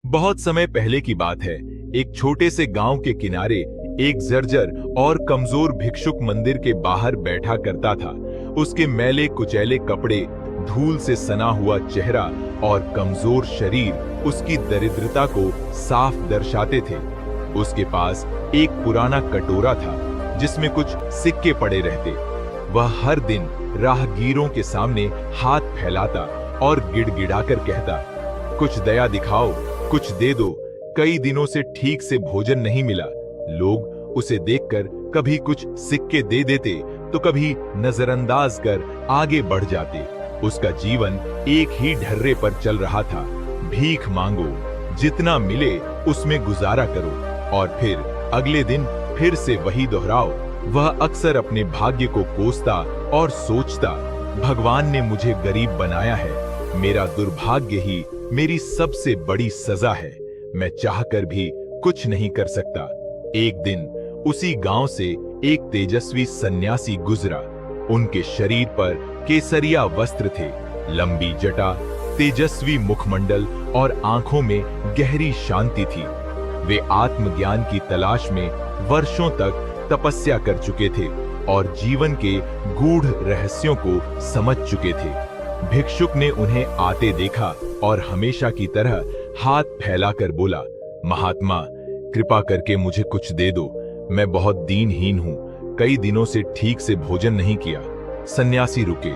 बहुत समय पहले की बात है। एक छोटे से गांव के किनारे एक जर्जर और कमजोर भिक्षुक मंदिर के बाहर बैठा करता था। उसके मैले कुचैले कपड़े, धूल से सना हुआ चेहरा और कमजोर शरीर उसकी दरिद्रता को साफ दर्शाते थे। उसके पास एक पुराना कटोरा था जिसमें कुछ सिक्के पड़े रहते। वह हर दिन राहगीरों के सामने हाथ फैलाता और गिड़गिड़ाकर कहता, कुछ दया दिखाओ, कुछ दे दो। कई दिनों से ठीक से भोजन नहीं मिला। लोग उसे देखकर कभी कुछ सिक्के दे देते तो कभी नजरअंदाज कर आगे बढ़ जाते। उसका जीवन एक ही ढर्रे पर चल रहा था, भीख मांगो, जितना मिले उसमें गुजारा करो और फिर अगले दिन फिर से वही दोहराओ। वह अक्सर अपने भाग्य को कोसता और सोचता, भगवान ने मुझे गरीब बनाया है, मेरा दुर्भाग्य ही मेरी सबसे बड़ी सजा है, मैं चाहकर भी कुछ नहीं कर सकता। एक दिन उसी गांव से एक तेजस्वी सन्यासी गुजरा। उनके शरीर पर केसरिया वस्त्र थे, लंबी जटा, तेजस्वी मुखमंडल और आंखों में गहरी शांति थी। वे आत्मज्ञान की तलाश में वर्षों तक तपस्या कर चुके थे और जीवन के गूढ़ रहस्यों को समझ चुके थे। भिक्षुक ने उन्हें आते देखा और हमेशा की तरह हाथ फैलाकर बोला, महात्मा, कृपा करके मुझे कुछ दे दो, मैं बहुत दीनहीन हूँ, कई दिनों से ठीक से भोजन नहीं किया। सन्यासी रुके,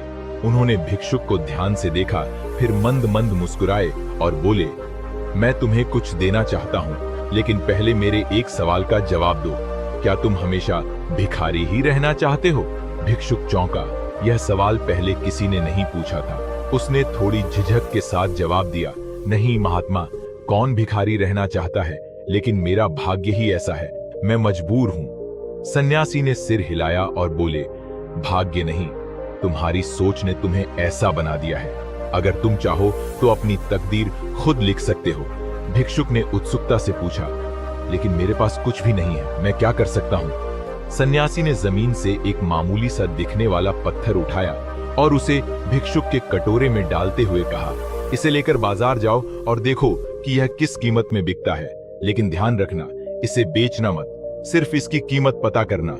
उन्होंने भिक्षुक को ध्यान से देखा, फिर मंद मंद मुस्कुराए और बोले, मैं तुम्हें कुछ देना चाहता हूँ, लेकिन पहले मेरे एक सवाल का जवाब दो, क्या तुम हमेशा भिखारी ही रहना चाहते हो? भिक्षुक चौंका, यह सवाल पहले किसी ने नहीं पूछा था। उसने थोड़ी झिझक के साथ जवाब दिया, नहीं महात्मा, कौन भिखारी रहना चाहता है, लेकिन मेरा भाग्य ही ऐसा है, मैं मजबूर हूं। सन्यासी ने सिर हिलाया और बोले, भाग्य नहीं, तुम्हारी सोच ने तुम्हें ऐसा बना दिया है। अगर तुम चाहो तो अपनी तकदीर खुद लिख सकते हो। भिक्षुक ने उत्सुकता से पूछा, लेकिन मेरे पास कुछ भी नहीं है, मैं क्या कर सकता हूं? सन्यासी ने जमीन से एक मामूली सा दिखने वाला पत्थर उठाया और उसे भिक्षुक के कटोरे में डालते हुए कहा, इसे लेकर बाजार जाओ और देखो कि यह किस कीमत में बिकता है, लेकिन ध्यान रखना, इसे बेचना मत, सिर्फ इसकी कीमत पता करना।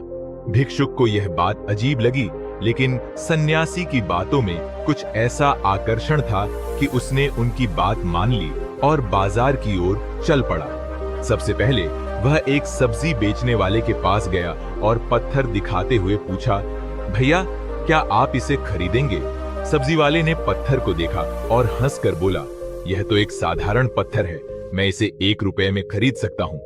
भिक्षुक को यह बात अजीब लगी, लेकिन सन्यासी की बातों में कुछ ऐसा आकर्षण था कि उसने उनकी बात मान ली और बाजार की ओर चल पड़ा। सबसे पहले वह एक सब्जी बेचने वाले के पास गया और पत्थर दिखाते हुए पूछा, भैया, क्या आप इसे खरीदेंगे? सब्जी वाले ने पत्थर को देखा और हंसकर बोला, यह तो एक साधारण पत्थर है, मैं इसे 1 रुपए में खरीद सकता हूँ।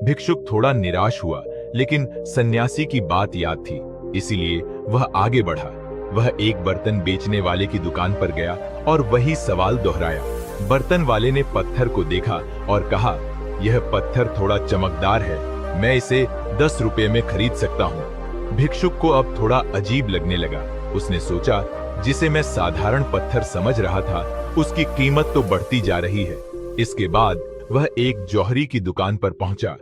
भिक्षुक थोड़ा निराश हुआ, लेकिन सन्यासी की बात याद थी, इसीलिए वह आगे बढ़ा। वह एक बर्तन बेचने वाले की दुकान पर गया और वही सवाल दोहराया। बर्तन वाले ने पत्थर को देखा और कहा, यह पत्थर थोड़ा चमकदार है, मैं इसे 10 रुपए में खरीद सकता हूँ। भिक्षुक को अब थोड़ा अजीब लगने लगा। उसने सोचा, जिसे मैं साधारण पत्थर समझ रहा था, उसकी कीमत तो बढ़ती जा रही है। इसके बाद वह एक जौहरी की दुकान पर पहुंचा।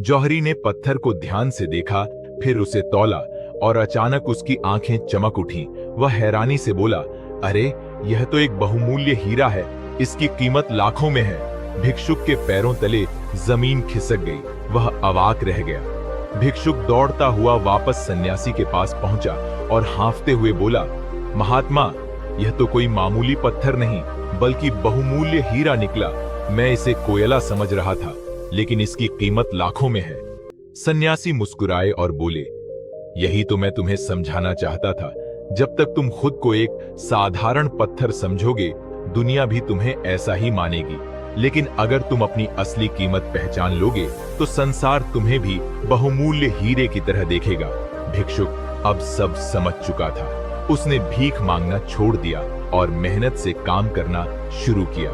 जौहरी ने पत्थर को ध्यान से देखा, फिर उसे तौला और अचानक उसकी आंखें चमक उठी। वह हैरानी से बोला, अरे, यह तो एक बहुमूल्य हीरा है, इसकी कीमत लाखों में है। भिक्षुक के पैरों तले जमीन खिसक गई, वह अवाक रह गया। भिक्षुक दौड़ता हुआ वापस सन्यासी के पास पहुंचा और हांफते हुए बोला, महात्मा, यह तो कोई मामूली पत्थर नहीं, बल्कि बहुमूल्य हीरा निकला। मैं इसे कोयला समझ रहा था, लेकिन इसकी कीमत लाखों में है। सन्यासी मुस्कुराए और बोले, यही तो मैं तुम्हें समझाना चाहता था, जब तक तुम खुद को एक साधारण पत्थर समझोगे, दुनिया भी तुम्हें ऐसा ही मानेगी, लेकिन अगर तुम अपनी असली कीमत पहचान लोगे तो संसार तुम्हें भी बहुमूल्य हीरे की तरह देखेगा। भिक्षुक अब सब समझ चुका था। उसने भीख मांगना छोड़ दिया और मेहनत से काम करना शुरू किया।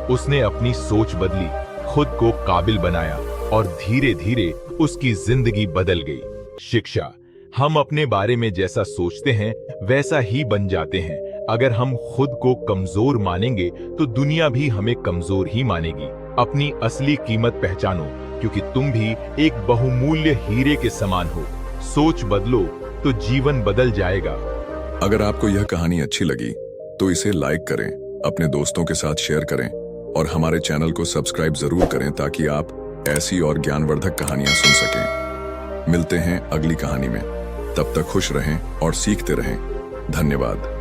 उसने अपनी सोच बदली, खुद को काबिल बनाया और धीरे धीरे उसकी जिंदगी बदल गई। शिक्षा, हम अपने बारे में जैसा सोचते हैं वैसा ही बन जाते हैं। अगर हम खुद को कमजोर मानेंगे तो दुनिया भी हमें कमजोर ही मानेगी। अपनी असली कीमत पहचानो, क्योंकि तुम भी एक बहुमूल्य हीरे के समान हो। सोच बदलो तो जीवन बदल जाएगा। अगर आपको यह कहानी अच्छी लगी तो इसे लाइक करें, अपने दोस्तों के साथ शेयर करें और हमारे चैनल को सब्सक्राइब जरूर करें ताकि आप ऐसी और ज्ञानवर्धक कहानियां सुन सकें। मिलते हैं अगली कहानी में, तब तक खुश रहें और सीखते रहें। धन्यवाद।